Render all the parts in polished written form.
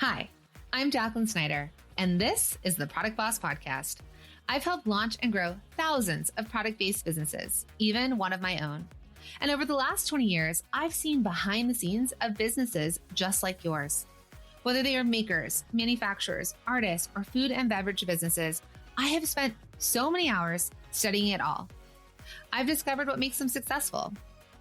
Hi, I'm Jacqueline Snyder, and this is the Product Boss Podcast. I've helped launch and grow thousands of product-based businesses, even one of my own. And over the last 20 years, I've seen behind the scenes of businesses just like yours. Whether they are makers, manufacturers, artists, or food and beverage businesses, I have spent so many hours studying it all. I've discovered what makes them successful,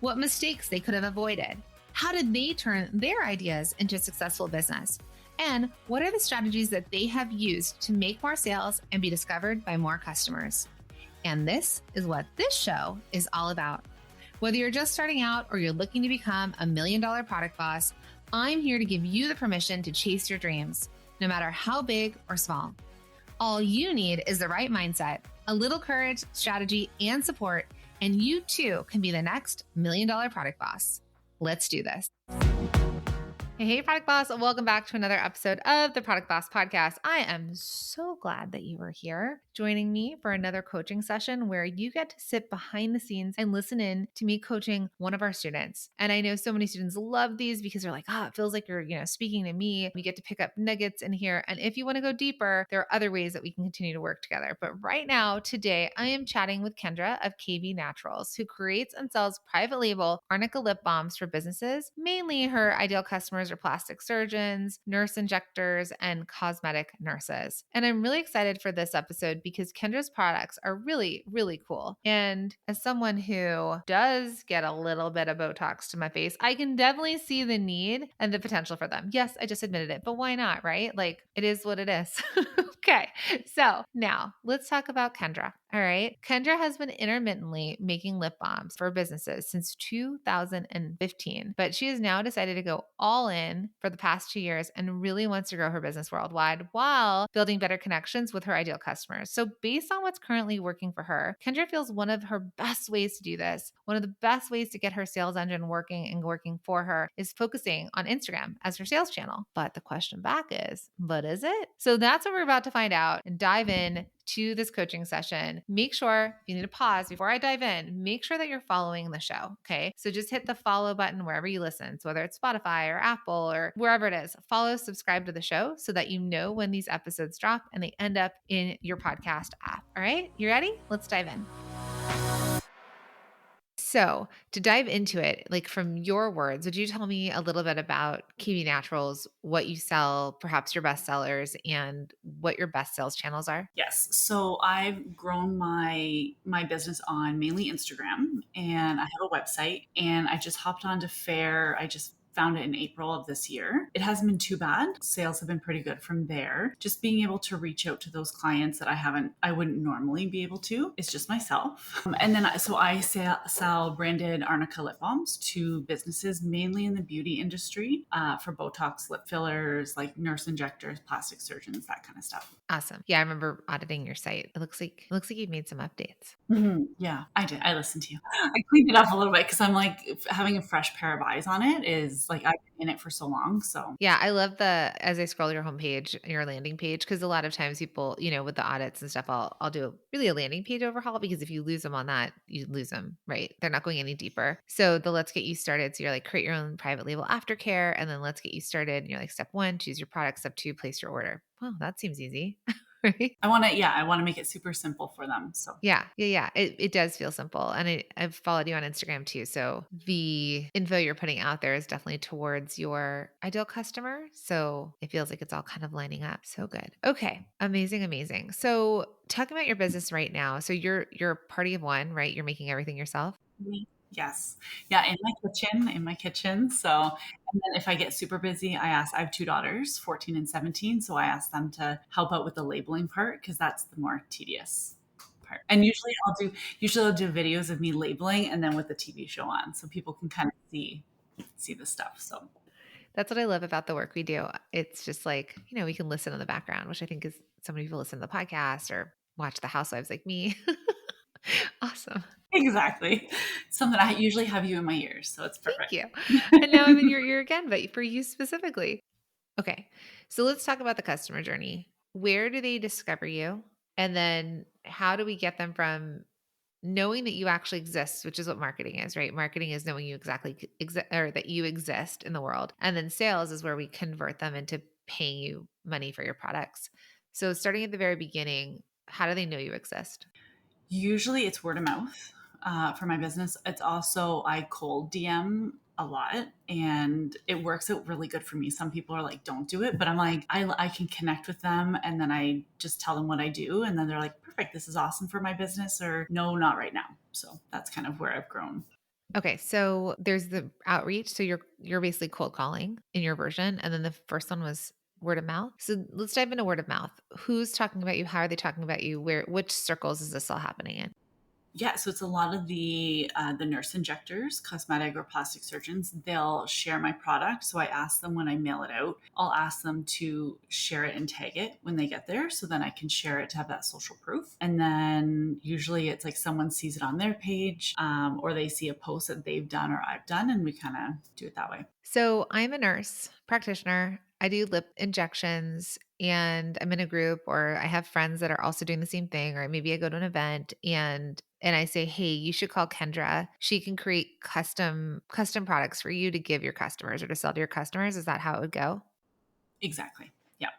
what mistakes they could have avoided, how did they turn their ideas into a successful business, and what are the strategies that they have used to make more sales and be discovered by more customers. And this is what this show is all about. Whether you're just starting out or you're looking to become $1 million product boss, I'm here to give you the permission to chase your dreams, no matter how big or small. All you need is the right mindset, a little courage, strategy, and support, and you too can be the next $1 million product boss. Let's do this. Hey, Product Boss. Welcome back to another episode of the Product Boss Podcast. I am so glad that you are here joining me for another coaching session where you get to sit behind the scenes and listen in to me coaching one of our students. And I know so many students love these because they're like, it feels like you're, speaking to me. We get to pick up nuggets in here. And if you want to go deeper, there are other ways that we can continue to work together. But right now, today, I am chatting with Kendra of KV Naturals, who creates and sells private label arnica lip balms for businesses. Mainly her ideal customers are plastic surgeons, nurse injectors, and cosmetic nurses. And I'm really excited for this episode because Kendra's products are really, really cool. And as someone who does get a little bit of Botox to my face, I can definitely see the need and the potential for them. Yes, I just admitted it, but why not, right? Like, it is what it is. Okay, so now let's talk about Kendra. All right. Kendra has been intermittently making lip balms for businesses since 2015, but she has now decided to go all in for the past 2 years and really wants to grow her business worldwide while building better connections with her ideal customers. So based on what's currently working for her, Kendra feels one of her best ways to do this, one of the best ways to get her sales engine working and working for her is focusing on Instagram as her sales channel. But the question back is, but is it? So that's what we're about to find out and dive in to this coaching session. Make sure, if you need to pause before I dive in, make sure that you're following the show. Okay. So just hit the follow button wherever you listen. So whether it's Spotify or Apple or wherever it is, follow, subscribe to the show so that you know when these episodes drop and they end up in your podcast app. All right. You ready? Let's dive in. So to dive into it, like from your words, would you tell me a little bit about KV Naturals, what you sell, perhaps your best sellers, and what your best sales channels are? Yes. So I've grown my business on mainly Instagram, and I have a website, and I just hopped onto Fair. I just found it in April of this year. It hasn't been too bad. Sales have been pretty good from there. Just being able to reach out to those clients that I wouldn't normally be able to. It's just myself. And then so I sell branded arnica lip balms to businesses, mainly in the beauty industry, for Botox, lip fillers, like nurse injectors, plastic surgeons, that kind of stuff. Awesome. Yeah, I remember auditing your site. It looks like you've made some updates. Mm-hmm. Yeah, I did. I listened to you. I cleaned it up a little bit because I'm like having a fresh pair of eyes on it is like I've been in it for so long. So Yeah, I love as I scroll your homepage, your landing page, because a lot of times people, with the audits and stuff, I'll do really a landing page overhaul because if you lose them on that, you lose them, right? They're not going any deeper. So the let's get you started. So you're like, create your own private label aftercare, and then let's get you started. And you're like, step 1, choose your product. Step 2, place your order. Well, that seems easy. Right? I want to make it super simple for them. So Yeah. It does feel simple. And I've followed you on Instagram too. So the info you're putting out there is definitely towards your ideal customer. So it feels like it's all kind of lining up. So good. Okay. Amazing. Amazing. So talking about your business right now. So you're a party of one, right? You're making everything yourself. yes, yeah, in my kitchen. So and then if I get super busy, I have 2 daughters, 14 and 17. So I ask them to help out with the labeling part because that's the more tedious part. And usually I'll do videos of me labeling and then with the TV show on so people can kind of see the stuff. So That's what I love about the work we do. It's just like, we can listen in the background, which I think is so many people listen to the podcast or watch the housewives like me. Awesome. exactly. Something I usually have you in my ears, so it's Thank perfect. you. And now I'm in your ear again, but for you specifically. Okay. So let's talk about the customer journey. Where do they discover you? And then how do we get them from knowing that you actually exist, which is what marketing is, right? Marketing is knowing you exactly or that you exist in the world. And then sales is where we convert them into paying you money for your products. So starting at the very beginning, how do they know you exist? Usually it's word of mouth for my business. It's also, I cold DM a lot and it works out really good for me. Some people are like, don't do it. But I'm like, I can connect with them and then I just tell them what I do. And then they're like, perfect, this is awesome for my business, or no, not right now. So that's kind of where I've grown. Okay, so there's the outreach. So you're basically cold calling in your version, and then the first one was word of mouth. So let's dive into word of mouth. Who's talking about you? How are they talking about you? Which circles is this all happening in? Yeah, so it's a lot of the nurse injectors, cosmetic or plastic surgeons. They'll share my product. So I ask them when I mail it out, I'll ask them to share it and tag it when they get there, so then I can share it to have that social proof. And then usually it's like someone sees it on their page, or they see a post that they've done or I've done, and we kind of do it that way. So I'm a nurse practitioner. I do lip injections and I'm in a group or I have friends that are also doing the same thing or maybe I go to an event and I say, "Hey, you should call Kendra. She can create custom products for you to give your customers or to sell to your customers." Is that how it would go? Exactly. Yeah.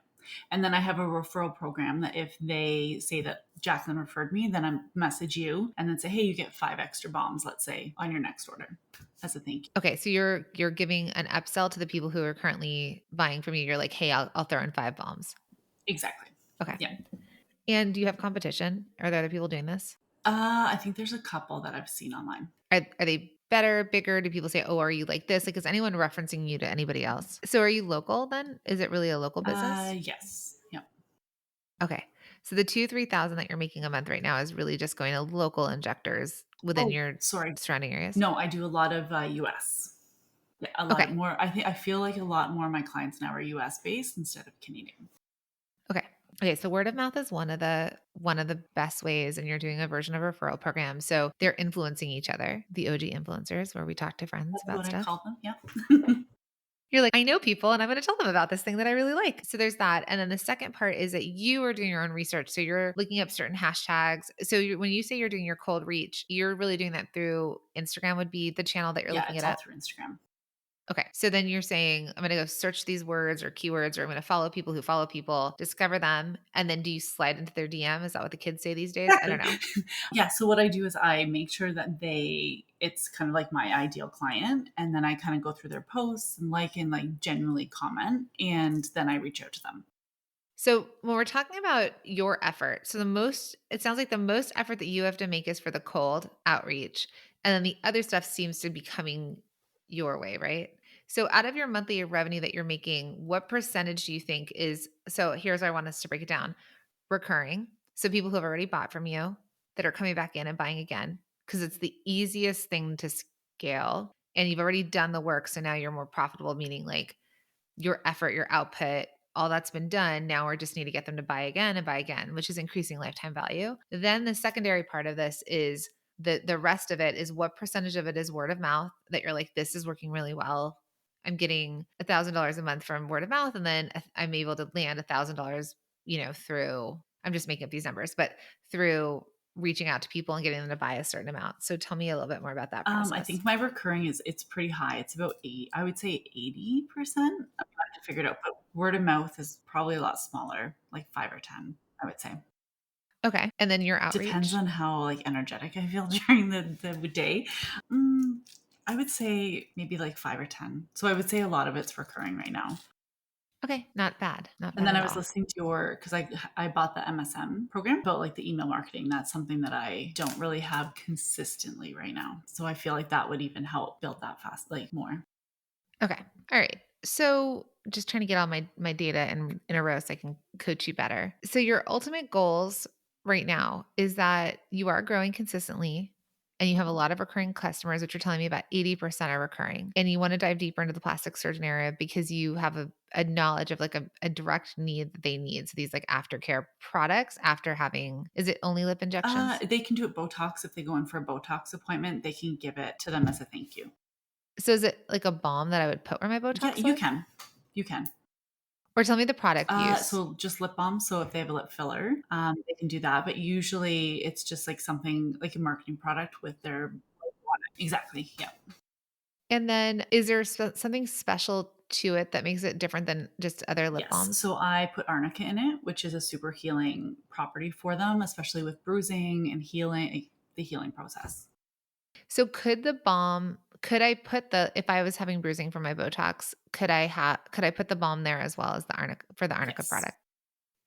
And then I have a referral program that if they say that Jacqueline referred me, then I message you and then say, hey, you get 5 extra bombs, let's say, on your next order as a thank you. Okay, so you're giving an upsell to the people who are currently buying from you. You're like, "Hey, I'll throw in 5 bombs." Exactly. Okay. Yeah. And do you have competition? Are there other people doing this? I think there's a couple that I've seen online. Are they better, bigger? Do people say, "Oh, are you like this?" Like, is anyone referencing you to anybody else? So are you local then? Is it really a local business? Yes. Yeah. Okay. So the 2,000-3,000 that you're making a month right now is really just going to local injectors within Oh, your sorry. surrounding areas? No, I do a lot of US. Yeah, a lot of Okay. more. I feel like a lot more of my clients now are US based instead of Canadian. Okay. Okay, so word of mouth is one of the best ways and you're doing a version of a referral program. So they're influencing each other, the OG influencers where we talk to friends That's about what I stuff. call them. Yeah. You're like, I know people and I'm going to tell them about this thing that I really like. So there's that. And then the second part is that you are doing your own research. So you're looking up certain hashtags. So when you say you're doing your cold reach, you're really doing that through Instagram would be the channel that you're Yeah, looking it's it all up. through Instagram. Okay. So then you're saying, I'm going to go search these words or keywords, or I'm going to follow people who follow people, discover them. And then do you slide into their DM? Is that what the kids say these days? I don't Exactly. know. Yeah, so what I do is I make sure that it's kind of like my ideal client, and then I kind of go through their posts and like genuinely comment, and then I reach out to them. So when we're talking about your effort, so it sounds like the most effort that you have to make is for the cold outreach. And then the other stuff seems to be coming your way, right? So out of your monthly revenue that you're making, what percentage do you think is, so here's how I want us to break it down: recurring. So people who have already bought from you that are coming back in and buying again, because it's the easiest thing to scale and you've already done the work. So now you're more profitable, meaning like your effort, your output, all that's been done. Now we just need to get them to buy again and buy again, which is increasing lifetime value. Then the secondary part of this is the rest of it is what percentage of it is word of mouth that you're like, this is working really well. I'm getting $1,000 a month from word of mouth, and then I'm able to land $1,000, through, I'm just making up these numbers, but through reaching out to people and getting them to buy a certain amount. So tell me a little bit more about that I process. think my recurring it's pretty high. It's about I would say 80%. I'm gonna have to figure it out, but word of mouth is probably a lot smaller, like 5 or 10, I would say. Okay. And then your Depends outreach. on how like energetic I feel during the day. Mm, I would say maybe like 5 or 10. So I would say a lot of it's recurring right now. Okay. Not bad. Not And bad then at I was all. listening to because I bought the MSM program about like the email marketing. That's something that I don't really have consistently right now. So I feel like that would even help build that fast, like more. Okay. All right. So just trying to get all my data in a row so I can coach you better. So your ultimate goals right now is that you are growing consistently and you have a lot of recurring customers, which you're telling me about 80% are recurring. And you want to dive deeper into the plastic surgeon area because you have a knowledge of like a direct need that they need. So these like aftercare products after having, is it only lip injections? They can do it Botox if they go in for a Botox appointment. They can give it to them as a thank you. So is it like a balm that I would put where my Yeah, Botox you was? can. You can. Or tell me the product use. So just lip balm. So if they have a lip filler, they can do that. But usually it's just like something like a marketing product with their logo on it. Exactly. Yeah. And then is there something special to it that makes it different than just other lip Yes. balms? So I put arnica in it, which is a super healing property for them, especially with bruising and healing, like the healing process. So could I put if I was having bruising from my Botox, could I put the balm there as well as the arnica for the arnica Yes. product?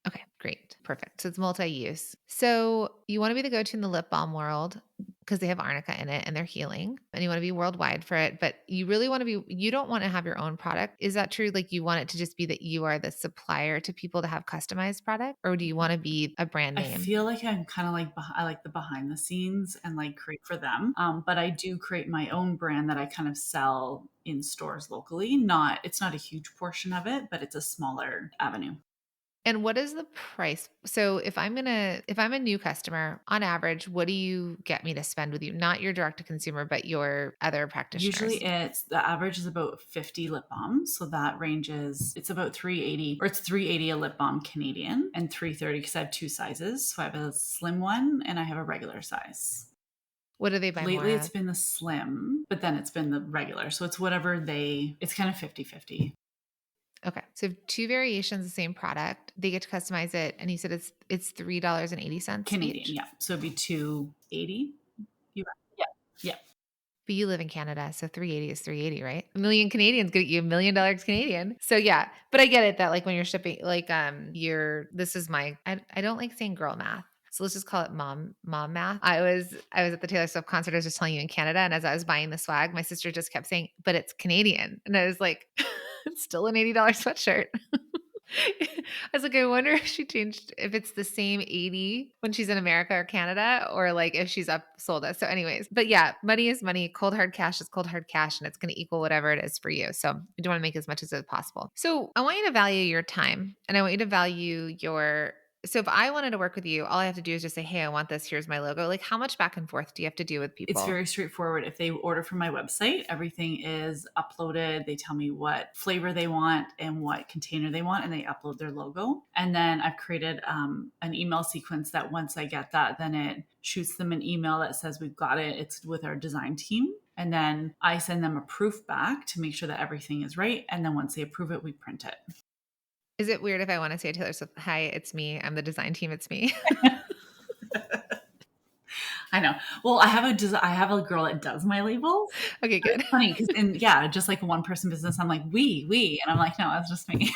Okay, great. Perfect. So it's multi-use. So you want to be the go-to in the lip balm world because they have arnica in it and they're healing and you want to be worldwide for it, but you really want to you don't want to have your own product. Is that true? Like you want it to just be that you are the supplier to people to have customized product, or do you want to be a brand I name? feel like I'm kind of like I like the behind the scenes and like create for them. But I do create my own brand that I kind of sell in stores locally. Not It's not a huge portion of it, but it's a smaller avenue. And what is the price? So if I'm a new customer, on average, what do you get me to spend with you? Not your direct to consumer, but your other Usually practitioners. it's the average is about 50 lip balms. So that ranges, it's about 380 or it's 380 a lip balm Canadian and 330 because I have two sizes. So I have a slim one and I have a regular size. What do they buy more Lately it's of? been the slim, but then it's been the regular. So it's whatever it's kind of 50-50. Okay. So two variations, the same product. They get to customize it. And you said it's $3.80 Canadian. each. Yeah. So it'd be 280. US. Yeah. Yeah. But you live in Canada, so 380 is 380, right? A million Canadians get you $1 million Canadian. So yeah, but I get it that like when you're shipping, like you're this is my I don't like saying girl math. So let's just call it mom math. I was at the Taylor Swift concert. I was just telling you in Canada, and as I was buying the swag, my sister just kept saying, "But it's Canadian," and I was like, "It's still an $80 sweatshirt." I was like, I wonder if she changed if it's the same 80 when she's in America or Canada, or like if she's upsold us. So, anyways, but yeah, money is money. Cold hard cash is cold hard cash, and it's going to equal whatever it is for you. So, you do want to make as much as possible. So, I want you to value your time, and I want you to value your. So, if I wanted to work with you, all I have to do is just say, "Hey, I want this. Here's my logo." Like, how much back and forth do you have to do with It's people? very straightforward. If they order from my website, everything is uploaded. They tell me what flavor they want and what container they want, and they upload their logo. And then I've created an email sequence that once I get that, then it shoots them an email that says we've got it. It's with our design team. And then I send them a proof back to make sure that everything is right. And then once they approve it, we print it. Is it weird if I want to say to Taylor Swift, "Hi, it's me. I'm the design team. It's me." I know. Well, I have a girl that does my labels. Okay, But good. it's funny because yeah, just like a one person business, I'm like we, and I'm like no, that's just me.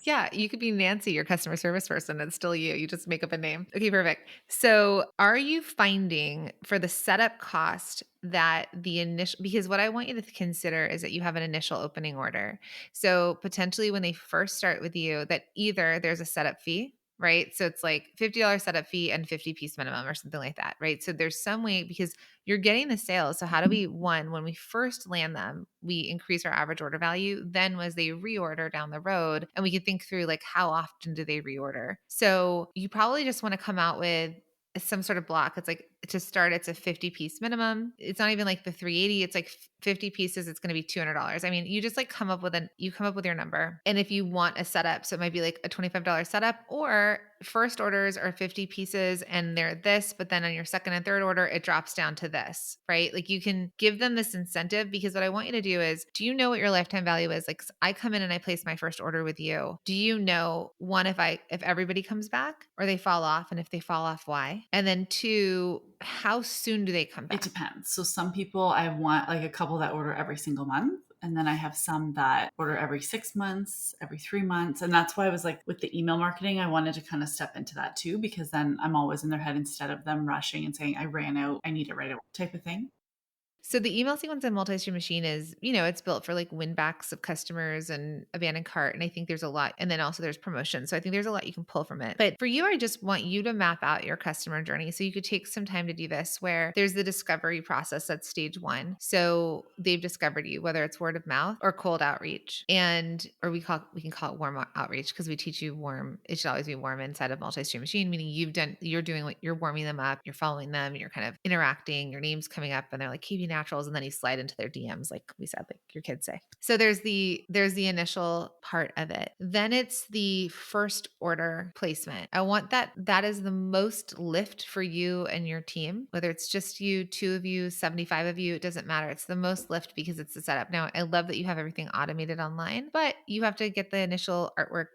Yeah, you could be Nancy, your customer service person. It's still you. You just make up a name. Okay, perfect. So, are you finding for the setup cost that the initial, because what I want you to consider is that you have an initial opening order. So, potentially when they first start with you, that either there's a setup fee, right? So, it's like $50 setup fee and 50 piece minimum or something like that, right? So, there's some way because you're getting the sales. So, how do we, one, when we first land them, we increase our average order value? Then, as they reorder down the road, and we can think through like how often do they reorder? So, you probably just want to come out with some sort of block. It's like to start, it's a 50 piece minimum. It's not even like the 380, it's like 50 pieces, it's going to be $200. I mean, you just like you come up with your number. And if you want a setup, so it might be like a $25 setup, or first orders are 50 pieces and they're this, but then on your second and third order, it drops down to this, right? Like you can give them this incentive because what I want you to do is, do you know what your lifetime value is? Like I come in and I place my first order with you. Do you know one, if everybody comes back or they fall off, and if they fall off, why? And then two, how soon do they come It back? depends. So some people I want like a couple that order every single month. And then I have some that order every 6 months, every 3 months. And that's why I was like, with the email marketing, I wanted to kind of step into that too, because then I'm always in their head instead of them rushing and saying, I ran out, I need it right away type of thing. So the email sequence and multi-stream machine is, it's built for like win backs of customers and abandoned cart. And I think there's a lot. And then also there's promotion. So I think there's a lot you can pull from it. But for you, I just want you to map out your customer journey. So you could take some time to do this where there's the discovery process. That's stage one. So they've discovered you, whether it's word of mouth or cold outreach. Or we can call it warm outreach because we teach you warm. It should always be warm inside of multi-stream machine, meaning you're doing what you're warming them up, you're following them, you're kind of interacting, your name's coming up and they're like, keeping naturals, and then you slide into their DMs, like we said, like your kids say. So there's the initial part of it. Then it's the first order placement. I want that is the most lift for you and your team, whether it's just you, 2 of you, 75 of you, it doesn't matter. It's the most lift because it's the setup. Now, I love that you have everything automated online, but you have to get the initial artwork,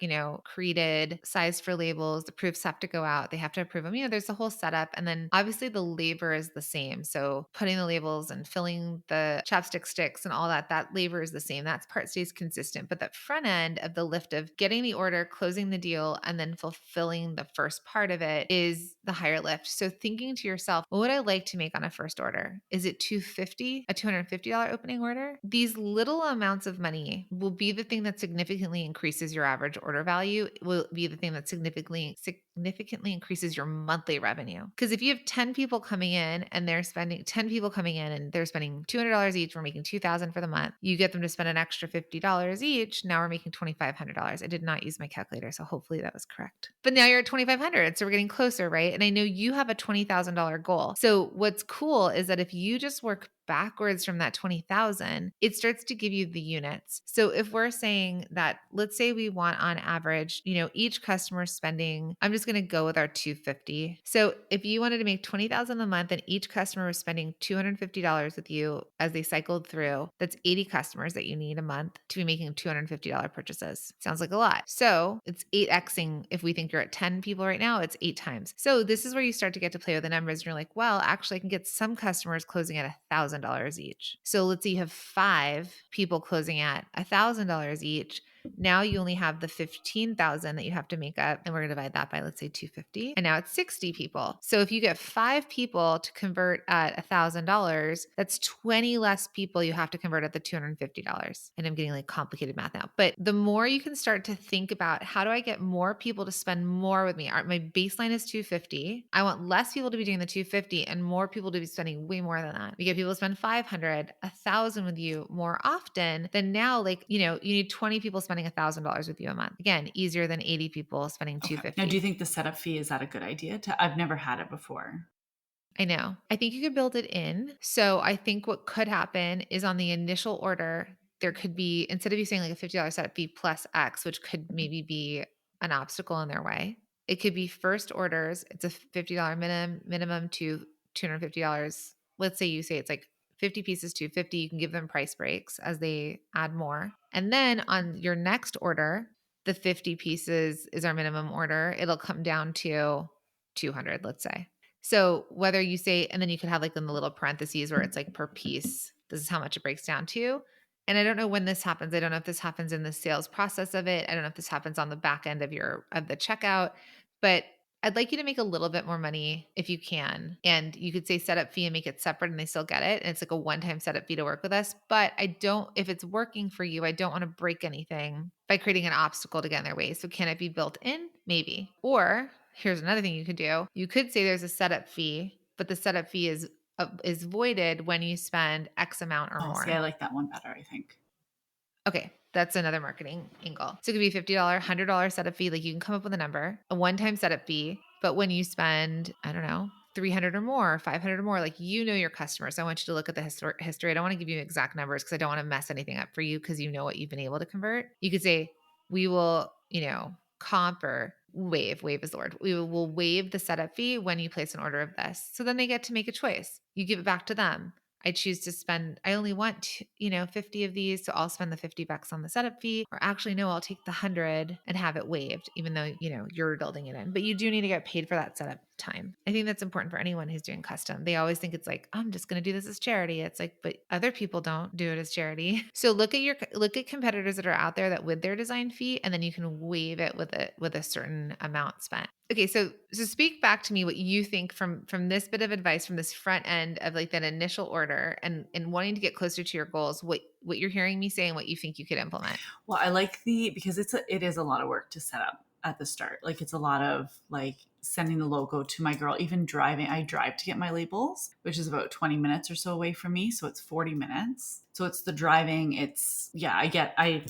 created, sized for labels, the proofs have to go out, they have to approve them. There's a whole setup. And then obviously the labor is the same. So putting the labels and filling the chapstick sticks and all that labor is the same. That part stays consistent. But that front end of the lift of getting the order, closing the deal, and then fulfilling the first part of it is the higher lift. So thinking to yourself, what would I like to make on a first order? Is it a $250 opening order? These little amounts of money will be the thing that significantly increases your average order value, will be the thing that significantly increases your monthly revenue. Because if you have 10 people coming in and they're spending $200 each, we're making $2,000 for the month. You get them to spend an extra $50 each. Now we're making $2,500. I did not use my calculator, so hopefully that was correct. But now you're at $2,500. So we're getting closer, right? And I know you have a $20,000 goal. So what's cool is that if you just work backwards from that 20,000, it starts to give you the units. So if we're saying that, let's say we want on average, each customer spending, I'm just going to go with our 250. So if you wanted to make 20,000 a month and each customer was spending $250 with you as they cycled through, that's 80 customers that you need a month to be making $250 purchases. Sounds like a lot. So it's 8xing. If we think you're at 10 people right now, it's 8 times. So this is where you start to get to play with the numbers and you're like, well, actually I can get some customers closing at $1,000 each. So let's say you have 5 people closing at $1,000 each. Now you only have the 15,000 that you have to make up, and we're going to divide that by, let's say, 250. And now it's 60 people. So if you get 5 people to convert at $1,000, that's 20 less people you have to convert at the $250. And I'm getting like complicated math now, but the more you can start to think about, how do I get more people to spend more with me? My baseline is 250. I want less people to be doing the 250 and more people to be spending way more than that. We get people to spend 500, 1,000 with you more often. Then now, you need 20 people spending $1,000 with you a month. Again, easier than 80 people spending $250. Now, do you think the setup fee, is that a good idea? I've never had it before. I know. I think you could build it in. So I think what could happen is on the initial order, there could be, instead of you saying like a $50 setup fee plus X, which could maybe be an obstacle in their way, it could be first orders. It's a $50 minimum to $250. Let's say you say it's like 50 pieces, 250. You can give them price breaks as they add more. And then on your next order, the 50 pieces is our minimum order. It'll come down to 200, let's say. So whether you say, and then you could have like in the little parentheses where it's like per piece, this is how much it breaks down to. And I don't know when this happens. I don't know if this happens in the sales process of it. I don't know if this happens on the back end of the checkout, but I'd like you to make a little bit more money if you can. And you could say setup fee and make it separate and they still get it. And it's like a one-time setup fee to work with us. But if it's working for you, I don't want to break anything by creating an obstacle to get in their way. So can it be built in? Maybe. Or here's another thing you could do. You could say there's a setup fee, but the setup fee is voided when you spend X amount or more. See, I like that one better, I think. Okay, that's another marketing angle. So it could be $50, $100 setup fee. Like you can come up with a number, a one-time setup fee. But when you spend, I don't know, 300 or more, 500 or more, like your customers. I want you to look at the history. I don't want to give you exact numbers because I don't want to mess anything up for you because you know what you've been able to convert. You could say, we will, comp or waive is the word. We will waive the setup fee when you place an order of this. So then they get to make a choice. You give it back to them. I choose to spend, I only want, 50 of these. So I'll spend the $50 on the setup fee, or actually, no, I'll take the 100 and have it waived, even though, you're building it in, but you do need to get paid for that setup time. I think that's important for anyone who's doing custom. They always think it's like, I'm just going to do this as charity. It's like, but other people don't do it as charity. So look at competitors that are out there that with their design fee, and then you can waive it with a certain amount spent. Okay. So speak back to me what you think from this bit of advice, from this front end of like that initial order and wanting to get closer to your goals, what you're hearing me say and what you think you could implement. Well, I like because it is a lot of work to set up at the start. Like it's a lot of like sending the logo to my girl, even driving. I drive to get my labels, which is about 20 minutes or so away from me. So it's 40 minutes. So it's the driving. I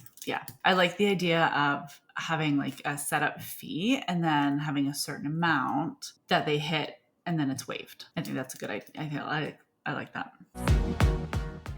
like the idea of having like a setup fee and then having a certain amount that they hit and then it's waived. I think that's a good idea. I like that.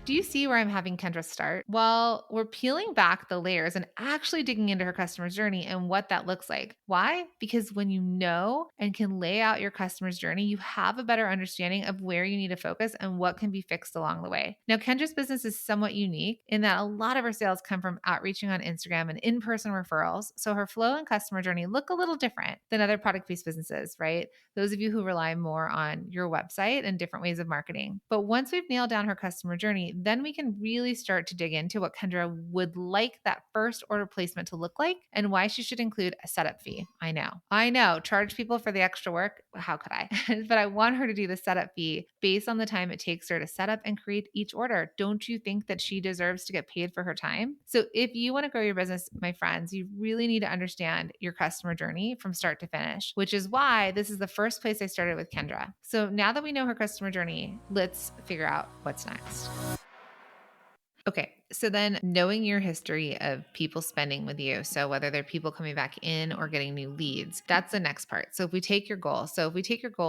Do you see where I'm having Kendra start? Well, we're peeling back the layers and actually digging into her customer's journey and what that looks like. Why? Because when you know and can lay out your customer's journey, you have a better understanding of where you need to focus and what can be fixed along the way. Now, Kendra's business is somewhat unique in that a lot of her sales come from outreaching on Instagram and in person referrals. So her flow and customer journey look a little different than other product based businesses, right? Those of you who rely more on your website and different ways of marketing. But once we've nailed down her customer journey, then we can really start to dig into what Kendra would like that first order placement to look like and why she should include a setup fee. I know, charge people for the extra work. How could I? But I want her to do the setup fee based on the time it takes her to set up and create each order. Don't you think that she deserves to get paid for her time? So if you want to grow your business, my friends, you really need to understand your customer journey from start to finish, which is why this is the first place I started with Kendra. So now that we know her customer journey, let's figure out what's next. Okay, so then knowing your history of people spending with you, so whether they're people coming back in or getting new leads, that's the next part. So if we take your goal,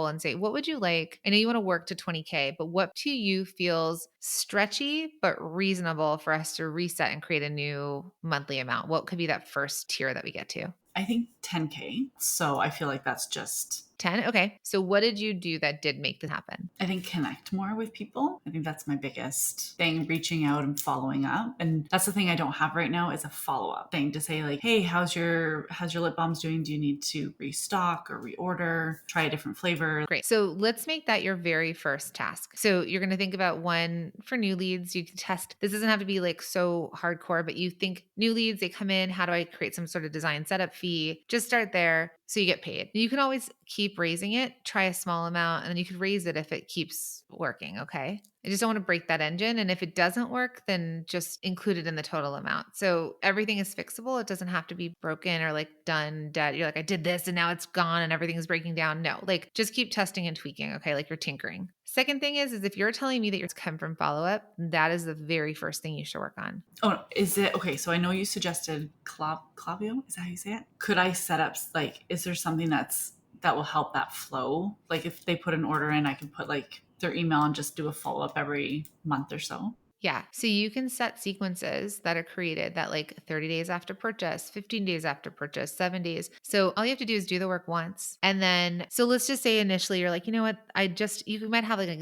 and say, what would you like? I know you want to work to 20K, but what to you feels stretchy but reasonable for us to reset and create a new monthly amount? What could be that first tier that we get to? I think 10K. So I feel like that's just 10? Okay. So what did you do that did make this happen? I think connect more with people. I think that's my biggest thing, reaching out and following up. And that's the thing I don't have right now is a follow-up thing to say like, hey, how's your lip balms doing? Do you need to restock or reorder? Try a different flavor. Great. So let's make that your very first task. So you're going to think about one for new leads. You can test. This doesn't have to be like so hardcore, but you think new leads, they come in. How do I create some sort of design setup fee? Just start there so you get paid. You can always keep raising it, try a small amount, and then you could raise it if it keeps working. Okay. I just don't want to break that engine. And if it doesn't work, then just include it in the total amount. So everything is fixable. It doesn't have to be broken or like done, dead. You're like, I did this and now it's gone and everything is breaking down. No, like just keep testing and tweaking. Okay. Like you're tinkering. Second thing is if you're telling me that yours come from follow-up, that is the very first thing you should work on. Oh, is it okay? So I know you suggested Clavio. Is that how you say it? Could I set up like, is there something that will help that flow? Like if they put an order in, I can put like their email and just do a follow-up every month or so. Yeah. So you can set sequences that are created that like 30 days after purchase, 15 days after purchase, 7 days. So all you have to do is do the work once. And then, so let's just say initially you're like, you know what? You might have like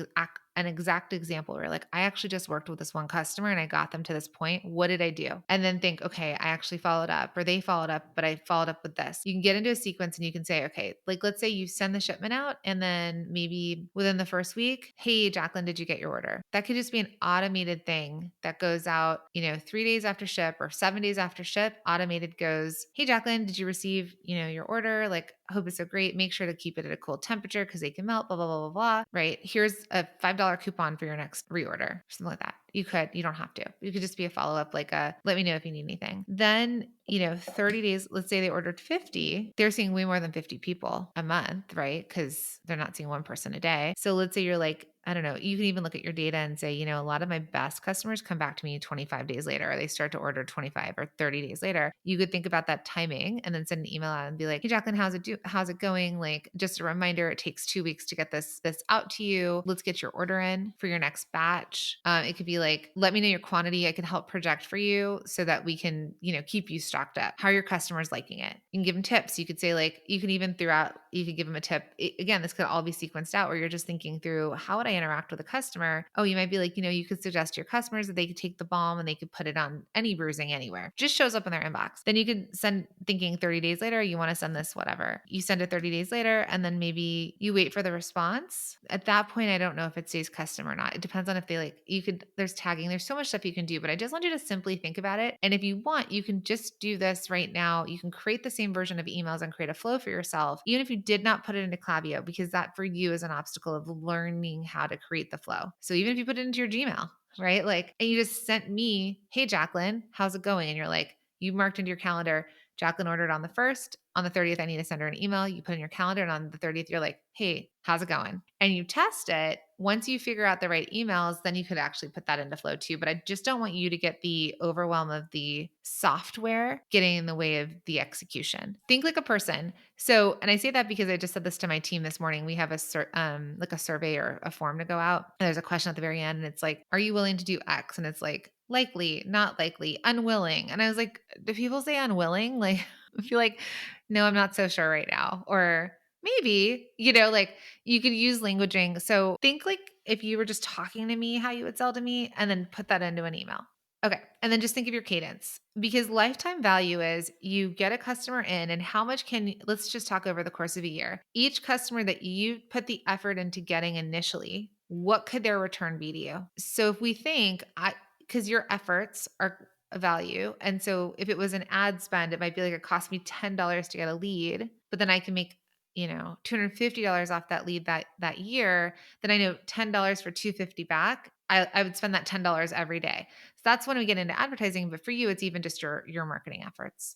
an exact example where like, I actually just worked with this one customer and I got them to this point. What did I do? And then think, okay, I actually followed up or they followed up, but I followed up with this. You can get into a sequence and you can say, okay, like let's say you send the shipment out and then maybe within the first week, hey, Jacqueline, did you get your order? That could just be an automated thing that goes out, 3 days after ship or 7 days after ship. Automated goes, hey, Jacqueline, did you receive, your order? Like, I hope it's so great. Make sure to keep it at a cool temperature because they can melt, blah, blah, blah, blah, blah. Right. Here's a $5 coupon for your next reorder, something like that. You don't have to. You could just be a follow-up, like let me know if you need anything. Then, 30 days, let's say they ordered 50, they're seeing way more than 50 people a month, right? Because they're not seeing one person a day. So let's say you're like, I don't know, you can even look at your data and say, a lot of my best customers come back to me 25 days later, or they start to order 25 or 30 days later. You could think about that timing and then send an email out and be like, hey, Jacqueline, how's it going? Like, just a reminder, it takes 2 weeks to get this out to you. Let's get your order in for your next batch. It could be like, let me know your quantity. I can help project for you so that we can, keep you stocked up. How are your customers liking it? You can give them tips. You could say like, you could give them a tip. Again, this could all be sequenced out where you're just thinking through, how would I interact with a customer? Oh, you might be like, you could suggest to your customers that they could take the balm and they could put it on any bruising anywhere. Just shows up in their inbox. Then you could send thinking 30 days later, you want to send this, whatever. You send it 30 days later, and then maybe you wait for the response. At that point, I don't know if it stays custom or not. It depends on if they there's tagging, there's so much stuff you can do, but I just want you to simply think about it. And if you want, you can just do this right now. You can create the same version of emails and create a flow for yourself, even if you did not put it into Klaviyo, because that for you is an obstacle of learning how to create the flow. So even if you put it into your Gmail, right? Like, and you just sent me, hey, Jacqueline, how's it going? And you're like, you marked into your calendar Jacqueline ordered on the 1st. On the 30th, I need to send her an email. You put in your calendar, and on the 30th, you're like, hey, how's it going? And you test it. Once you figure out the right emails, then you could actually put that into flow too. But I just don't want you to get the overwhelm of the software getting in the way of the execution. Think like a person. So, and I say that because I just said this to my team this morning. We have like a survey or a form to go out. And there's a question at the very end, and it's like, are you willing to do X? And it's like, likely, not likely, unwilling. And I was like, do people say unwilling? Like, I feel like, no, I'm not so sure right now. Or maybe, like you could use languaging. So think like if you were just talking to me, how you would sell to me, and then put that into an email. Okay. And then just think of your cadence, because lifetime value is you get a customer in, and how much let's just talk over the course of a year. Each customer that you put the effort into getting initially, what could their return be to you? So if we think, because your efforts are a value. And so if it was an ad spend, it might be like it cost me $10 to get a lead, but then I can make, $250 off that lead that year. Then I know $10 for $250 back. I would spend that $10 every day. So that's when we get into advertising. But for you, it's even just your marketing efforts.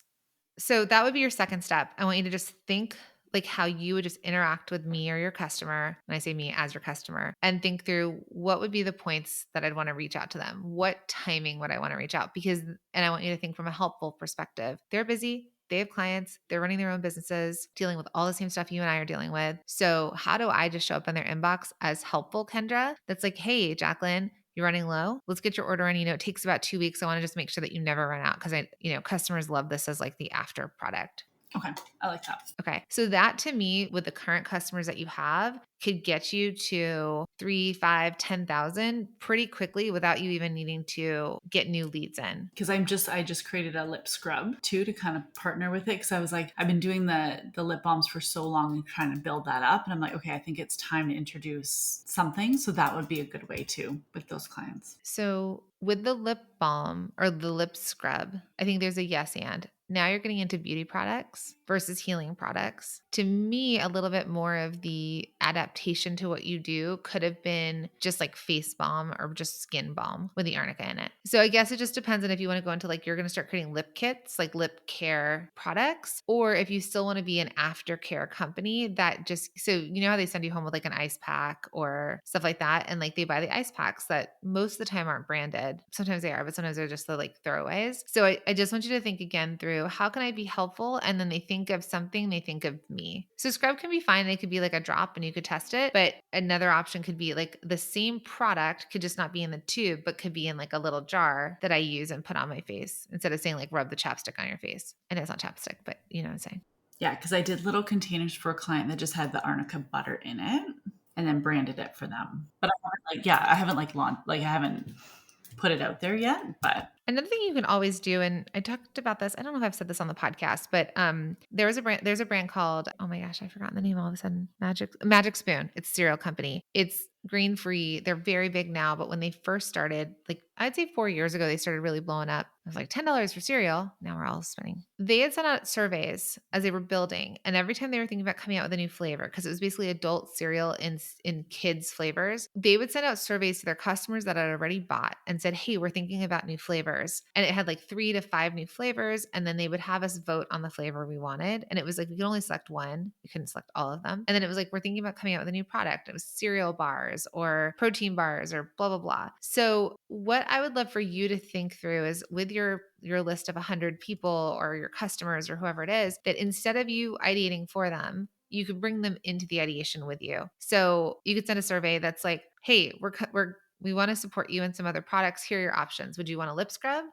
So that would be your second step. I want you to just think like how you would just interact with me or your customer. And I say me as your customer, and think through what would be the points that I'd want to reach out to them. What timing would I want to reach out? And I want you to think from a helpful perspective. They're busy. They have clients. They're running their own businesses, dealing with all the same stuff you and I are dealing with. So how do I just show up in their inbox as helpful, Kendra? That's like, hey, Jacqueline, you're running low. Let's get your order in. It takes about 2 weeks. I want to just make sure that you never run out, because customers love this as like the after product. Okay. I like that. Okay. So that to me, with the current customers that you have, could get you to 3, 5, 10,000 pretty quickly without you even needing to get new leads in. Because I just created a lip scrub too to kind of partner with it. Because I was like, I've been doing the lip balms for so long and trying to build that up. And I'm like, okay, I think it's time to introduce something. So that would be a good way too with those clients. So with the lip balm or the lip scrub, I think there's a yes and. Now you're getting into beauty products versus healing products. To me, a little bit more of the adaptation to what you do could have been just like face balm or just skin balm with the arnica in it. So I guess it just depends on if you want to go into like, you're going to start creating lip kits, like lip care products, or if you still want to be an aftercare company that just, so you know how they send you home with like an ice pack or stuff like that. And like they buy the ice packs that most of the time aren't branded. Sometimes they are, but sometimes they're just the like throwaways. So I just want you to think again through, how can I be helpful? And then they think of something, they think of me. So scrub can be fine. It could be like a drop and you could test it. But another option could be like the same product could just not be in the tube, but could be in like a little jar that I use and put on my face, instead of saying like rub the chapstick on your face. I know it's not chapstick, but you know what I'm saying. Yeah, because I did little containers for a client that just had the arnica butter in it and then branded it for them. But I haven't put it out there yet, but another thing you can always do, and I talked about this, I don't know if I've said this on the podcast, but there's a brand called, oh my gosh, I've forgotten the name all of a sudden. Magic Spoon. It's a cereal company. It's grain free. They're very big now, but when they first started, like I'd say 4 years ago, they started really blowing up. It was like $10 for cereal. Now we're all spending. They had sent out surveys as they were building, and every time they were thinking about coming out with a new flavor, because it was basically adult cereal in kids flavors, they would send out surveys to their customers that had already bought and said, hey, we're thinking about new flavors. And it had like 3 to 5 new flavors. And then they would have us vote on the flavor we wanted. And it was like, we could only select one. We couldn't select all of them. And then it was like, we're thinking about coming out with a new product. It was cereal bars or protein bars or blah, blah, blah. So what I would love for you to think through is, with your list of 100 people or your customers or whoever it is, that instead of you ideating for them, you could bring them into the ideation with you. So you could send a survey that's like, hey, we want to support you in some other products. Here are your options. Would you want a lip scrub?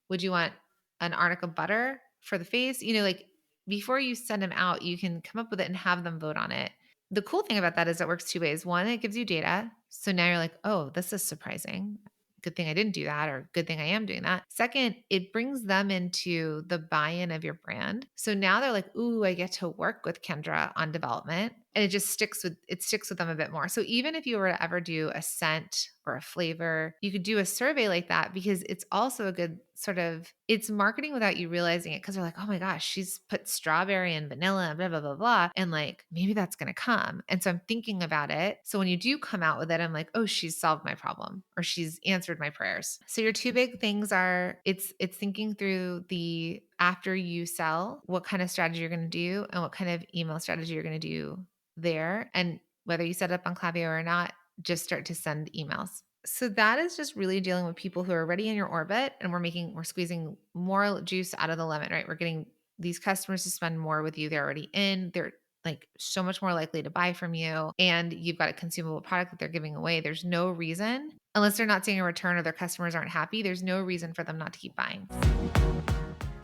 Would you want an arnica butter for the face? Like before you send them out, you can come up with it and have them vote on it. The cool thing about that is it works 2 ways. One, it gives you data. So now you're like, oh, this is surprising. Good thing I didn't do that, or good thing I am doing that. Second, it brings them into the buy-in of your brand. So now they're like, ooh, I get to work with Kendra on development. And it sticks with them a bit more. So even if you were to ever do a scent or a flavor, you could do a survey like that, because it's also a good sort of, it's marketing without you realizing it. Because they're like, oh my gosh, she's put strawberry and vanilla and blah, blah, blah, blah. And like, maybe that's going to come. And so I'm thinking about it. So when you do come out with it, I'm like, oh, she's solved my problem, or she's answered my prayers. So your 2 big things are, it's thinking through the after you sell, what kind of strategy you're going to do and what kind of email strategy you're going to do there. And whether you set it up on Klaviyo or not, just start to send emails. So that is just really dealing with people who are already in your orbit, and we're squeezing more juice out of the lemon, right? We're getting these customers to spend more with you. They're already in, they're like so much more likely to buy from you, and you've got a consumable product that they're giving away. There's no reason, unless they're not seeing a return or their customers aren't happy, there's no reason for them not to keep buying.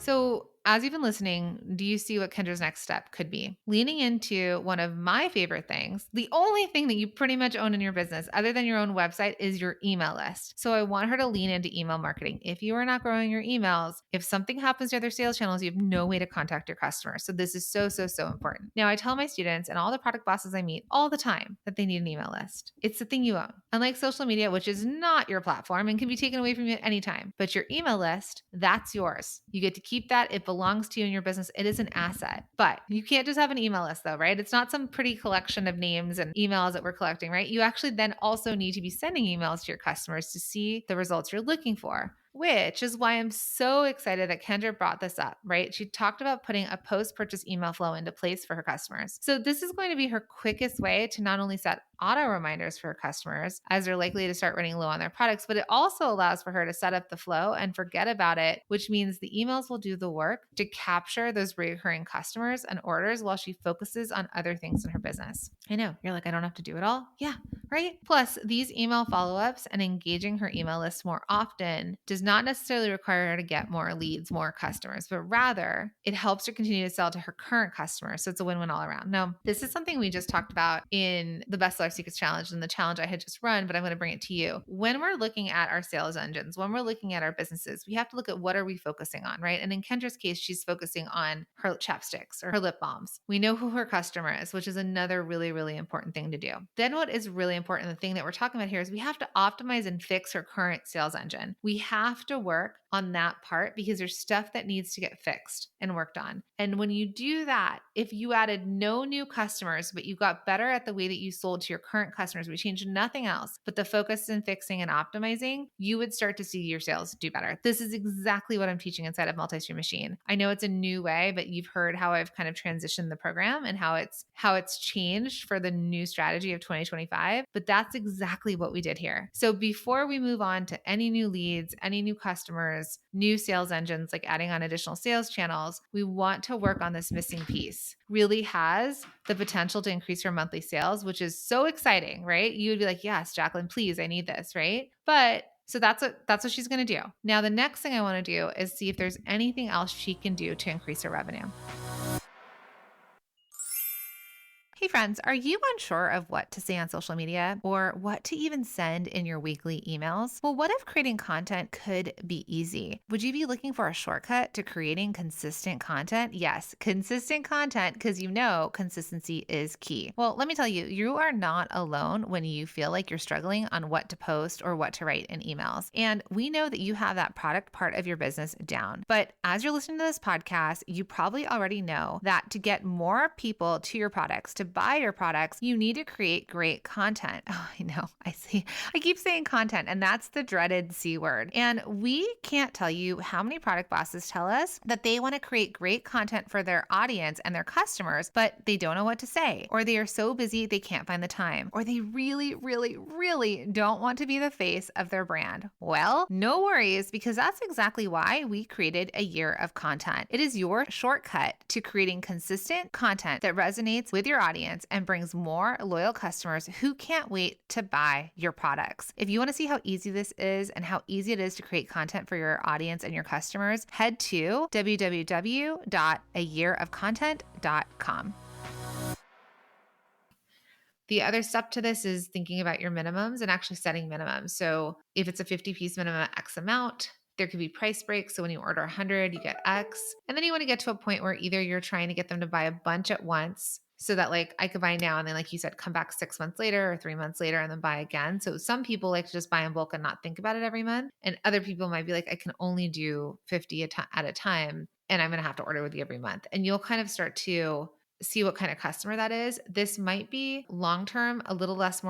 So, as you've been listening, do you see what Kendra's next step could be? Leaning into one of my favorite things, the only thing that you pretty much own in your business, other than your own website, is your email list. So, I want her to lean into email marketing. If you are not growing your emails, if something happens to other sales channels, you have no way to contact your customers. So, this is so, so, so important. Now, I tell my students and all the product bosses I meet all the time that they need an email list. It's the thing you own. Unlike social media, which is not your platform and can be taken away from you at any time, but your email list, that's yours. You get to keep that. It belongs to you in your business. It is an asset. But you can't just have an email list though, right? It's not some pretty collection of names and emails that we're collecting, right? You actually then also need to be sending emails to your customers to see the results you're looking for. Which is why I'm so excited that Kendra brought this up, right? She talked about putting a post-purchase email flow into place for her customers. So this is going to be her quickest way to not only set auto reminders for her customers as they're likely to start running low on their products, but it also allows for her to set up the flow and forget about it, which means the emails will do the work to capture those recurring customers and orders while she focuses on other things in her business. I know, you're like, I don't have to do it all. Yeah, right? Plus, these email follow-ups and engaging her email list more often does not necessarily require her to get more leads, more customers, but rather it helps her continue to sell to her current customers. So it's a win-win all around. Now, this is something we just talked about in the Best Life Secrets Challenge and the challenge I had just run, but I'm going to bring it to you. When we're looking at our sales engines, when we're looking at our businesses, we have to look at what are we focusing on, right? And in Kendra's case, she's focusing on her chapsticks or her lip balms. We know who her customer is, which is another really, really important thing to do. Then what is really important, the thing that we're talking about here, is we have to optimize and fix her current sales engine. We have to work on that part because there's stuff that needs to get fixed and worked on. And when you do that, if you added no new customers, but you got better at the way that you sold to your current customers, we changed nothing else, but the focus in fixing and optimizing, you would start to see your sales do better. This is exactly what I'm teaching inside of Multi-Stream Machine. I know it's a new way, but you've heard how I've kind of transitioned the program and how it's changed for the new strategy of 2025, but that's exactly what we did here. So before we move on to any new leads, any new customers, new sales engines, like adding on additional sales channels, we want to work on this missing piece. Really has the potential to increase your monthly sales, which is so exciting, right? You would be like, yes, Jacqueline, please, I need this, right? But so that's what she's going to do. Now, the next thing I want to do is see if there's anything else she can do to increase her revenue. Hey friends, are you unsure of what to say on social media or what to even send in your weekly emails? Well, what if creating content could be easy? Would you be looking for a shortcut to creating consistent content? Yes, consistent content, because you know consistency is key. Well, let me tell you, you are not alone when you feel like you're struggling on what to post or what to write in emails. And we know that you have that product part of your business down. But as you're listening to this podcast, you probably already know that to get more people to your products, to buy your products, you need to create great content. Oh, I know. I keep saying content, and that's the dreaded C word. And we can't tell you how many product bosses tell us that they want to create great content for their audience and their customers, but they don't know what to say, or they are so busy they can't find the time, or they really, really, really don't want to be the face of their brand. Well, no worries, because that's exactly why we created a year of content. It is your shortcut to creating consistent content that resonates with your audience and brings more loyal customers who can't wait to buy your products. If you want to see how easy this is and how easy it is to create content for your audience and your customers, head to www.ayearofcontent.com. The other step to this is thinking about your minimums and actually setting minimums. So if it's a 50-piece minimum, X amount. There could be price breaks. So when you order 100, you get X. And then you want to get to a point where either you're trying to get them to buy a bunch at once, so that like I could buy now and then, like you said, come back 6 months later or 3 months later and then buy again. So some people like to just buy in bulk and not think about it every month. And other people might be like, I can only do 50 at a time and I'm going to have to order with you every month. And you'll kind of start to see what kind of customer that is. This might be long-term, a little less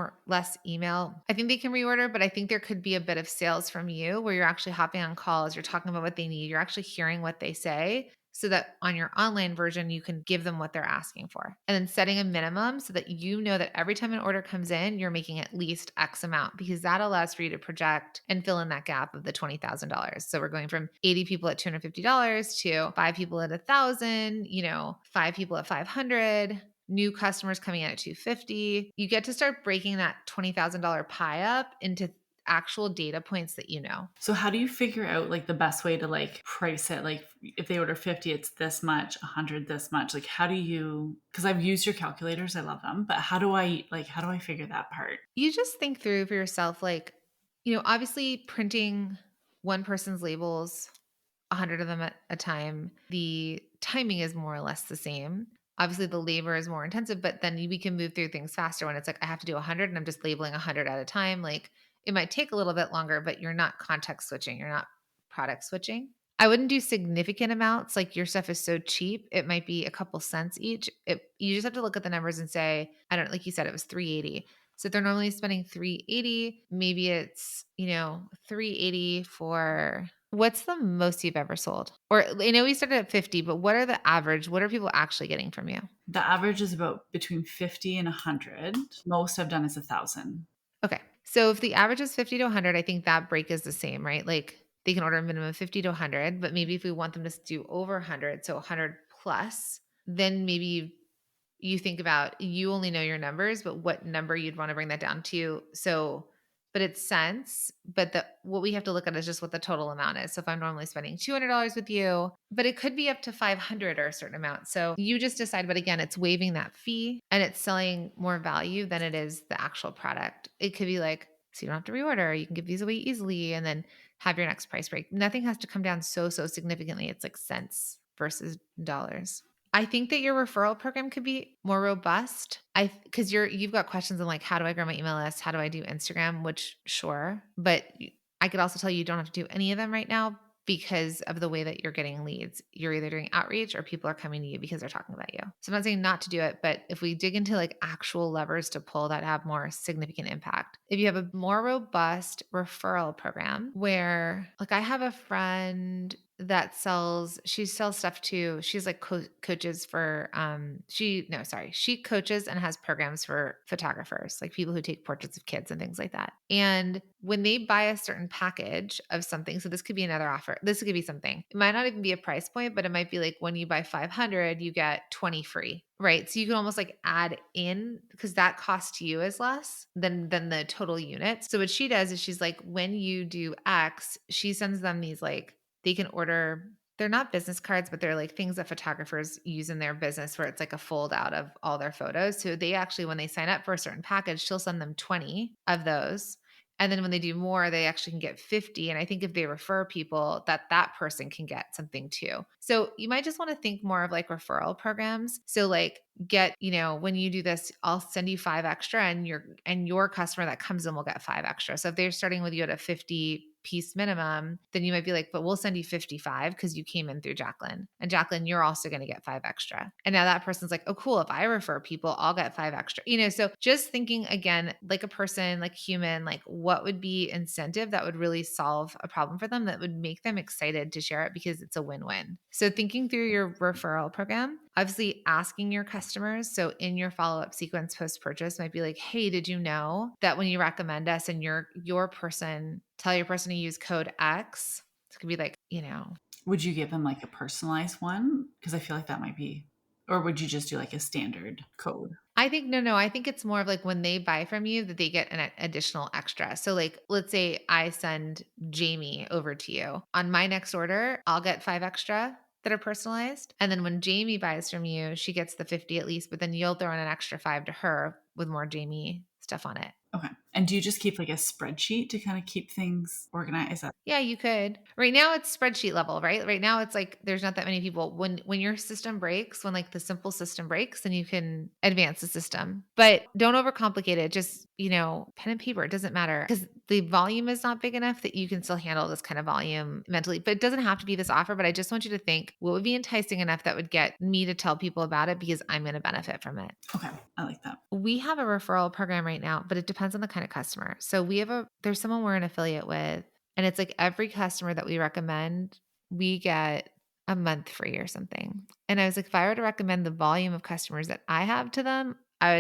email. I think they can reorder, but I think there could be a bit of sales from you where you're actually hopping on calls. You're talking about what they need. You're actually hearing what they say. so that on your online version, you can give them what they're asking for. And then setting a minimum so that you know that every time an order comes in, you're making at least X amount, because that allows for you to project and fill in that gap of the $20,000. So we're going from 80 people at $250 to 5 people at 1,000, 5 people at 500, new customers coming in at 250. You get to start breaking that $20,000 pie up into actual data points that you know. So how do you figure out like the best way to like price it? Like if they order 50, it's this much, 100, this much. Like how do you, because I've used your calculators, I love them, but how do I figure that part? You just think through for yourself, like, obviously printing one person's labels, 100 of them at a time, the timing is more or less the same. Obviously, the labor is more intensive, but then we can move through things faster when it's like, I have to do 100 and I'm just labeling 100 at a time. Like, it might take a little bit longer, but you're not context switching, you're not product switching. I wouldn't do significant amounts. Like, your stuff is so cheap, it might be a couple cents each. You just have to look at the numbers and say, I don't, like you said, it was 380. So if they're normally spending 380, maybe it's, 380 for, what's the most you've ever sold? Or I know we started at 50, but what are the average? What are people actually getting from you? The average is about between 50 and 100. Most I've done is 1,000. Okay. So if the average is 50 to 100, I think that break is the same, right? Like, they can order a minimum of 50 to 100, but maybe if we want them to do over 100, so 100 plus, then maybe you think about, you only know your numbers, but what number you'd want to bring that down to. So, but it's cents, but what we have to look at is just what the total amount is. So if I'm normally spending $200 with you, but it could be up to 500 or a certain amount. So you just decide, but again, it's waiving that fee and it's selling more value than it is the actual product. It could be like, so you don't have to reorder, you can give these away easily and then have your next price break. Nothing has to come down so significantly. It's like cents versus dollars. I think that your referral program could be more robust. Because you've got questions on like, how do I grow my email list? How do I do Instagram? Which, sure, but I could also tell you don't have to do any of them right now because of the way that you're getting leads. You're either doing outreach or people are coming to you because they're talking about you. So I'm not saying not to do it, but if we dig into like actual levers to pull that have more significant impact, if you have a more robust referral program where, like, I have a friend that she sells stuff too. She's like coaches for, she coaches and has programs for photographers, like people who take portraits of kids and things like that. And when they buy a certain package of something, so this could be another offer, this could be something, it might not even be a price point, but it might be like, when you buy 500, you get 20 free, right? So you can almost like add in, because that cost to you is less than the total unit. So what she does is she's like, when you do X, she sends them these, like, they can order, they're not business cards, but they're like things that photographers use in their business where it's like a fold out of all their photos. So they actually, when they sign up for a certain package, she'll send them 20 of those. And then when they do more, they actually can get 50. And I think if they refer people, that person can get something too. So you might just want to think more of like referral programs. So like, when you do this, I'll send you 5 extra and your customer that comes in will get 5 extra. So if they're starting with you at a 50 piece minimum, then you might be like, but we'll send you 55 because you came in through Jacqueline. And Jacqueline, you're also going to get 5 extra. And now that person's like, oh, cool. If I refer people, I'll get 5 extra. So just thinking again, like a person, like human, like what would be incentive that would really solve a problem for them that would make them excited to share it because it's a win-win. So thinking through your referral program, obviously asking your customers. So in your follow-up sequence post-purchase might be like, hey, did you know that when you recommend us and your person, tell your person to use code X, it could be like, Would you give them like a personalized one? Because I feel like that might be, or would you just do like a standard code? I think no. I think it's more of like when they buy from you that they get an additional extra. So like, let's say I send Jamie over to you. On my next order, I'll get 5 extra that are personalized. And then when Jamie buys from you, she gets the 50 at least, but then you'll throw in an extra 5 to her with more Jamie stuff on it. Okay. And do you just keep like a spreadsheet to kind of keep things organized? Is that Yeah, you could. Right now it's spreadsheet level, right? Right now it's like there's not that many people. When your system breaks, when like the simple system breaks, then you can advance the system. But don't overcomplicate it. Just, pen and paper, it doesn't matter because the volume is not big enough that you can still handle this kind of volume mentally. But it doesn't have to be this offer, but I just want you to think what would be enticing enough that would get me to tell people about it because I'm going to benefit from it. okay? I like that. We have a referral program right now, but it depends on the kind of customer. So there's someone we're an affiliate with, and it's like every customer that we recommend, we get a month free or something. And I was like, if I were to recommend the volume of customers that I have to them, I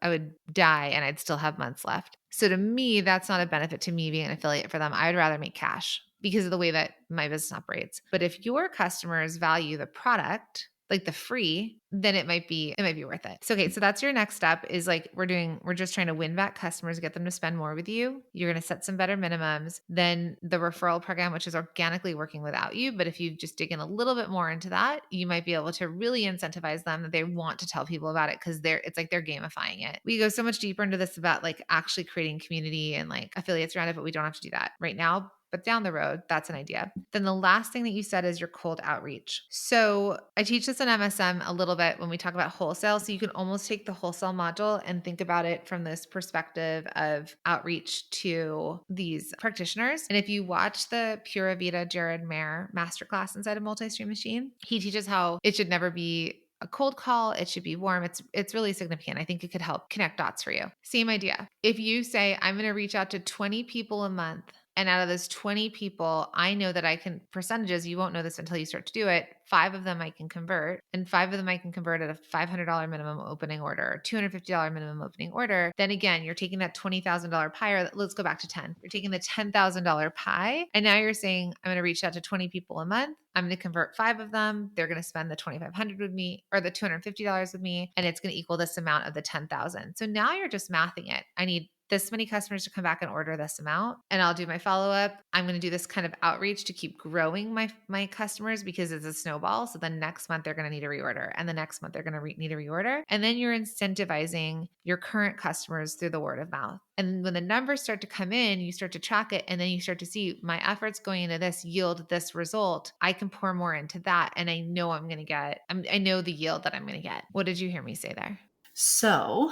would die and I'd still have months left. So to me, that's not a benefit to me being an affiliate for them. I would rather make cash because of the way that my business operates. But if your customers value the product, like the free, then it might be worth it. So, okay. So that's your next step is like, we're just trying to win back customers, get them to spend more with you. You're going to set some better minimums than the referral program, which is organically working without you. But if you just dig in a little bit more into that, you might be able to really incentivize them that they want to tell people about it because it's like they're gamifying it. We go so much deeper into this about like actually creating community and like affiliates around it, but we don't have to do that right now. But down the road, that's an idea. Then the last thing that you said is your cold outreach. So I teach this in MSM a little bit when we talk about wholesale. So you can almost take the wholesale module and think about it from this perspective of outreach to these practitioners. And if you watch the Pura Vida Jared Mayer masterclass inside a multi-stream machine, he teaches how it should never be a cold call. It should be warm. It's really significant. I think it could help connect dots for you. Same idea. If you say, I'm going to reach out to 20 people a month, and out of those 20 people, I know that I can percentages, you won't know this until you start to do it. 5 of them I can convert, and 5 of them I can convert at a $500 minimum opening order or $250 minimum opening order. Then again, you're taking that $20,000 pie, or let's go back to 10. You're taking the $10,000 pie, and now you're saying, I'm going to reach out to 20 people a month. I'm going to convert 5 of them. They're going to spend the $2,500 with me or the $250 with me, and it's going to equal this amount of the 10,000. So now you're just mathing it. I need this many customers to come back and order this amount, and I'll do my follow-up. I'm going to do this kind of outreach to keep growing my customers because it's a snowball. So the next month they're going to need a reorder, and the next month they're going to need a reorder. And then you're incentivizing your current customers through the word of mouth. And when the numbers start to come in, you start to track it, and then you start to see my efforts going into this yield this result. I can pour more into that, and I know I know the yield that I'm going to get. What did you hear me say there? So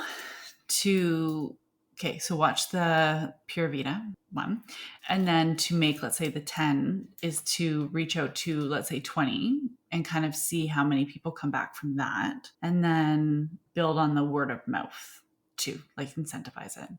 watch the Pure Vita one. And then to make, let's say the 10 is to reach out to, let's say 20 and kind of see how many people come back from that. And then build on the word of mouth to like incentivize it.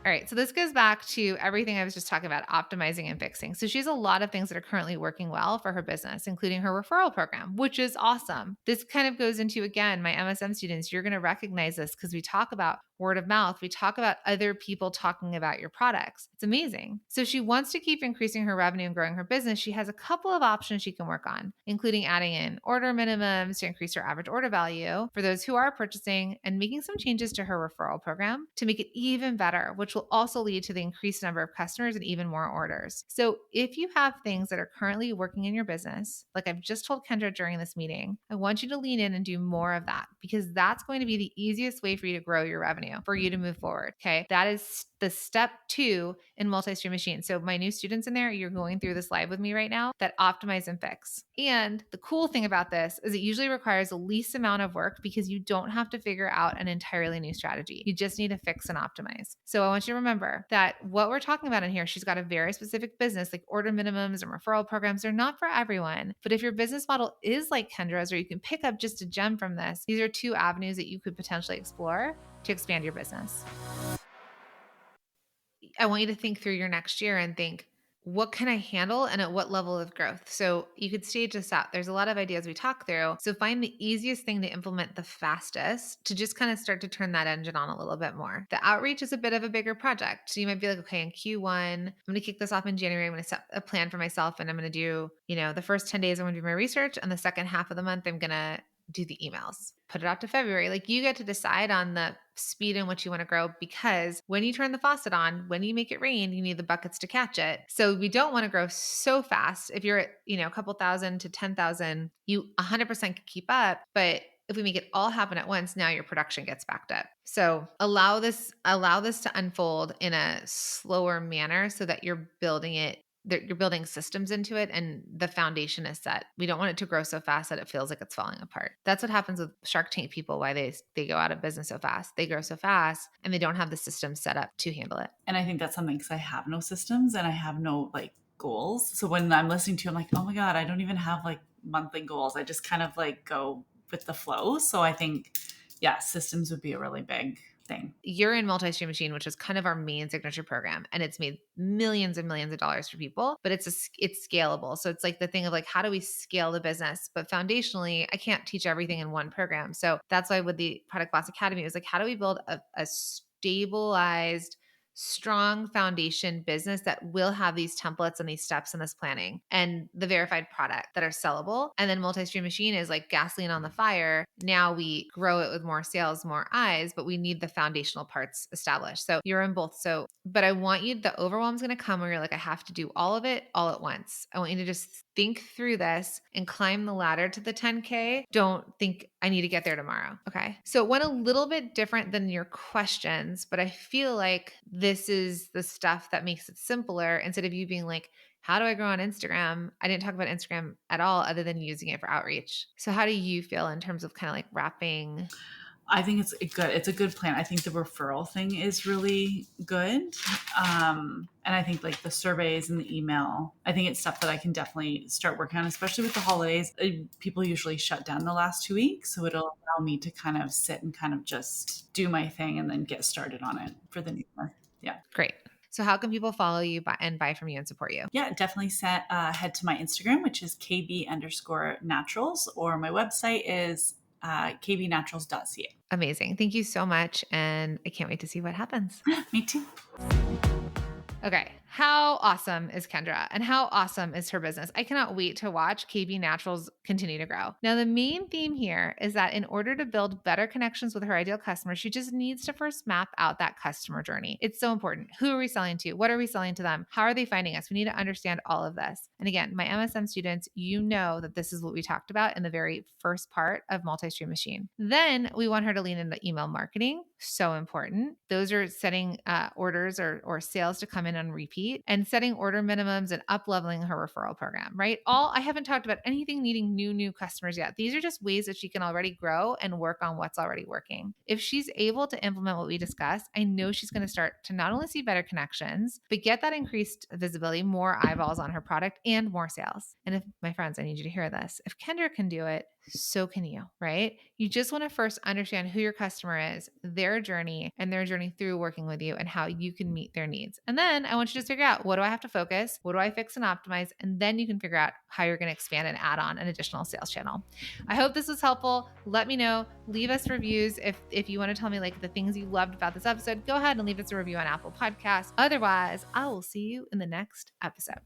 All right. So this goes back to everything I was just talking about, optimizing and fixing. So she has a lot of things that are currently working well for her business, including her referral program, which is awesome. This kind of goes into, again, my MSM students, you're going to recognize this because we talk about word of mouth. We talk about other people talking about your products. It's amazing. So she wants to keep increasing her revenue and growing her business. She has a couple of options she can work on, including adding in order minimums to increase her average order value for those who are purchasing, and making some changes to her referral program to make it even better, which will also lead to the increased number of customers and even more orders. So if you have things that are currently working in your business, like I've just told Kendra during this meeting, I want you to lean in and do more of that, because that's going to be the easiest way for you to grow your revenue, for you to move forward. Okay. That is the step 2 in multi-stream machine. So my new students in there, you're going through this live with me right now, that optimize and fix. And the cool thing about this is it usually requires the least amount of work because you don't have to figure out an entirely new strategy. You just need to fix and optimize. So I want you to remember that what we're talking about in here, she's got a very specific business, like order minimums and referral programs. They're not for everyone. But if your business model is like Kendra's, or you can pick up just a gem from this, these are 2 avenues that you could potentially explore to expand your business. I want you to think through your next year and think, what can I handle and at what level of growth? So you could stage this out. There's a lot of ideas we talk through. So find the easiest thing to implement the fastest to just kind of start to turn that engine on a little bit more. The outreach is a bit of a bigger project. So you might be like, okay, in Q1, I'm going to kick this off in January. I'm going to set a plan for myself, and I'm going to do, the first 10 days I'm going to do my research, and the second half of the month I'm going to do the emails. Put it out to February. Like, you get to decide on the speed in which you want to grow, because when you turn the faucet on, when you make it rain, you need the buckets to catch it. So we don't want to grow so fast. If you're at, a couple thousand to 10,000, you 100% can keep up. But if we make it all happen at once, now your production gets backed up. So allow this to unfold in a slower manner so that you're building systems into it and the foundation is set. We don't want it to grow so fast that it feels like it's falling apart. That's what happens with Shark Tank people, why they go out of business so fast. They grow so fast and they don't have the system set up to handle it. And I think that's something, because I have no systems and I have no goals. So when I'm listening to you, I'm like, oh my God, I don't even have monthly goals. I just kind of go with the flow. So I think, yeah, systems would be a really big thing. You're in Multi-Stream Machine, which is kind of our main signature program, and it's made millions and millions of dollars for people, but it's scalable. So it's like the thing of like, how do we scale the business? But foundationally, I can't teach everything in one program. So that's why with the Product Boss Academy, it was like, how do we build a stabilized, strong foundation business that will have these templates and these steps and this planning and the verified product that are sellable. And then Multi-Stream Machine is like gasoline on the fire. Now we grow it with more sales, more eyes, but we need the foundational parts established. So you're in both. So, but I want you, the overwhelm's going to come where you're like, I have to do all of it all at once. I want you to just think through this and climb the ladder to the 10K. Don't think I need to get there tomorrow. Okay. So it went a little bit different than your questions, but I feel like this is the stuff that makes it simpler instead of you being like, how do I grow on Instagram? I didn't talk about Instagram at all other than using it for outreach. So how do you feel in terms of kind of like wrapping? I think it's a good plan. I think the referral thing is really good. And I think like the surveys and the email, I think it's stuff that I can definitely start working on, especially with the holidays. People usually shut down the last 2 weeks. So it'll allow me to kind of sit and kind of just do my thing and then get started on it for the new year. Yeah. Great. So how can people follow you and buy from you and support you? Yeah, definitely head to my Instagram, which is kb_naturals, or my website is kbnaturals.ca. Amazing. Thank you so much. And I can't wait to see what happens. Me too. Okay. How awesome is Kendra and how awesome is her business? I cannot wait to watch KB Naturals continue to grow. Now, the main theme here is that in order to build better connections with her ideal customer, she just needs to first map out that customer journey. It's so important. Who are we selling to? What are we selling to them? How are they finding us? We need to understand all of this. And again, my MSM students, you know that this is what we talked about in the very first part of Multi-Stream Machine. Then we want her to lean into email marketing. So important. Those are setting orders or sales to come in on repeat and setting order minimums and up leveling her referral program, right? I haven't talked about anything needing new customers yet. These are just ways that she can already grow and work on what's already working. If she's able to implement what we discussed, I know she's going to start to not only see better connections, but get that increased visibility, more eyeballs on her product and more sales. And if my friends, I need you to hear this. If Kendra can do it, so can you, right? You just want to first understand who your customer is, their journey, and their journey through working with you and how you can meet their needs. And then I want you to just figure out, what do I have to focus? What do I fix and optimize? And then you can figure out how you're going to expand and add on an additional sales channel. I hope this was helpful. Let me know. Leave us reviews. If you want to tell me like the things you loved about this episode, go ahead and leave us a review on Apple Podcasts. Otherwise, I will see you in the next episode.